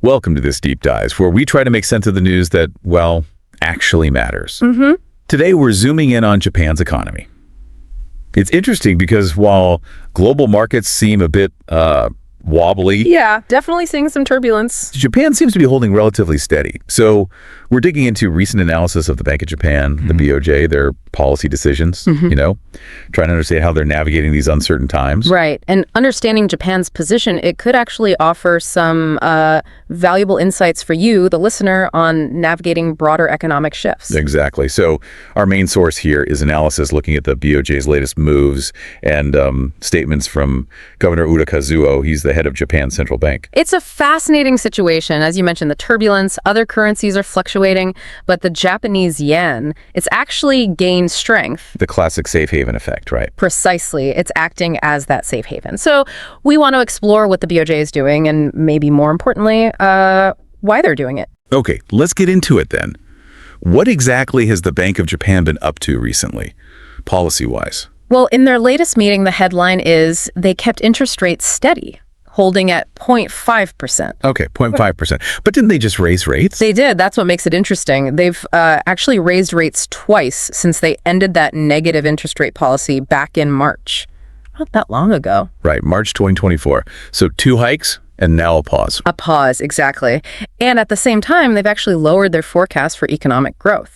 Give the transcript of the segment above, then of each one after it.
Welcome to this deep dive, where we try to make sense of the news that, well, actually matters. Today, we're zooming in on Japan's economy. It's interesting because while global markets seem a bit wobbly, Yeah, definitely seeing some turbulence. Japan seems to be holding relatively steady. So we're digging into recent analysis of the Bank of Japan, the BOJ, their policy decisions, trying to understand how they're navigating these uncertain times. Right. And understanding Japan's position, it could actually offer some valuable insights for you, the listener, on navigating broader economic shifts. Exactly. So our main source here is analysis looking at the BOJ's latest moves and statements from Governor Uda Kazuo. He's the head of Japan's central bank. It's a fascinating situation. As you mentioned, the turbulence, other currencies are fluctuating, but the Japanese yen, it's actually gained strength. The classic safe haven effect, right? Precisely. It's acting as that safe haven. So we want to explore what the BOJ is doing and maybe more importantly, why they're doing it. Okay, let's get into it then. What exactly has the Bank of Japan been up to recently, policy-wise? Well, in their latest meeting, the headline is they kept interest rates steady, holding at 0.5%. Okay, 0.5%. But didn't they just raise rates? They did. That's what makes it interesting. They've actually raised rates twice since they ended that negative interest rate policy back in March. Not that long ago. Right, March 2024. So 2 hikes and now a pause. A pause, exactly. And at the same time, they've actually lowered their forecast for economic growth.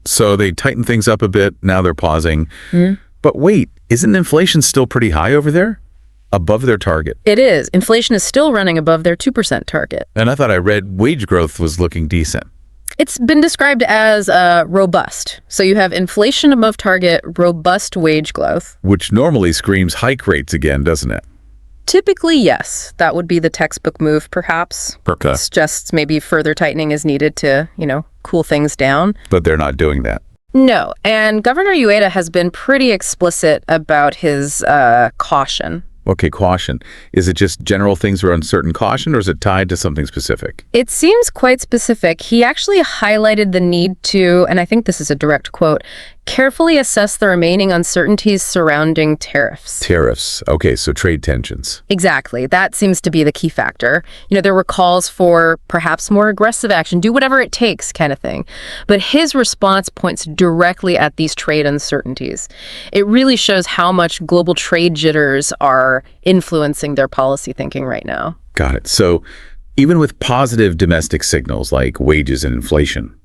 So they tightened things up a bit, now they're pausing. But wait, isn't inflation still pretty high over there? Above their target? It is. Inflation is still running above their 2% target. And I thought I read wage growth was looking decent. It's been described as robust. So you have inflation above target, robust wage growth. Which normally screams hike rates again, doesn't it? Typically, yes. That would be the textbook move, perhaps. Okay. It's just maybe further tightening is needed to, cool things down. But they're not doing that. No. And Governor Ueda has been pretty explicit about his caution. Okay, caution. Is it just general things are uncertain caution, or is it tied to something specific? It seems quite specific. He actually highlighted the need to, and I think this is a direct quote, carefully assess the remaining uncertainties surrounding tariffs. Tariffs. Okay, so trade tensions. Exactly. That seems to be the key factor. There were calls for perhaps more aggressive action, do whatever it takes kind of thing. But his response points directly at these trade uncertainties. It really shows how much global trade jitters are influencing their policy thinking right now. Got it. So even with positive domestic signals like wages and inflation,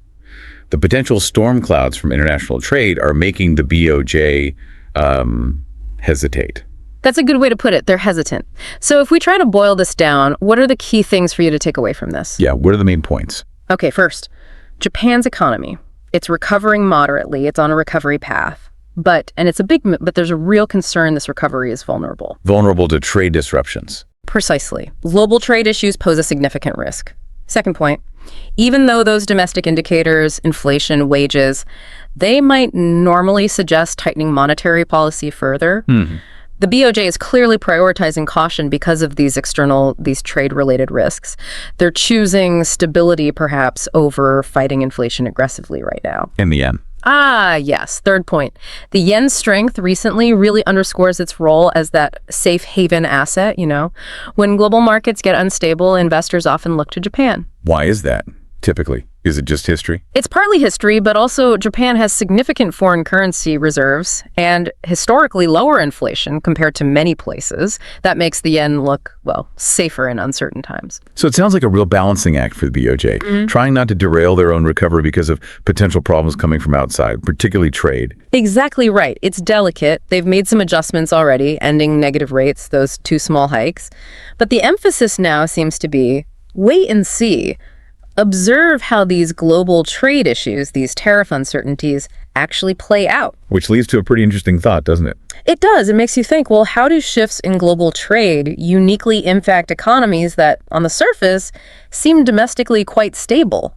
the potential storm clouds from international trade are making the BOJ hesitate. That's a good way to put it. They're hesitant. So if we try to boil this down, what are the key things for you to take away from this? Yeah, what are the main points? Okay, first, Japan's economy. It's recovering moderately. It's on a recovery path. But there's a real concern this recovery is vulnerable. Vulnerable to trade disruptions. Precisely. Global trade issues pose a significant risk. Second point, even though those domestic indicators, inflation, wages, they might normally suggest tightening monetary policy further, the BOJ is clearly prioritizing caution because of these trade-related risks. They're choosing stability, perhaps, over fighting inflation aggressively right now. In the yen. Yes. Third point. The yen's strength recently really underscores its role as that safe haven asset, When global markets get unstable, investors often look to Japan. Why is that, typically? Is it just history? It's partly history, but also Japan has significant foreign currency reserves and historically lower inflation compared to many places. That makes the yen look, safer in uncertain times. So it sounds like a real balancing act for the BOJ, trying not to derail their own recovery because of potential problems coming from outside, particularly trade. Exactly right. It's delicate. They've made some adjustments already, ending negative rates, those 2 small hikes. But the emphasis now seems to be wait and see. Observe how these global trade issues, these tariff uncertainties, actually play out. Which leads to a pretty interesting thought, doesn't it? It does. It makes you think, well, how do shifts in global trade uniquely impact economies that, on the surface, seem domestically quite stable?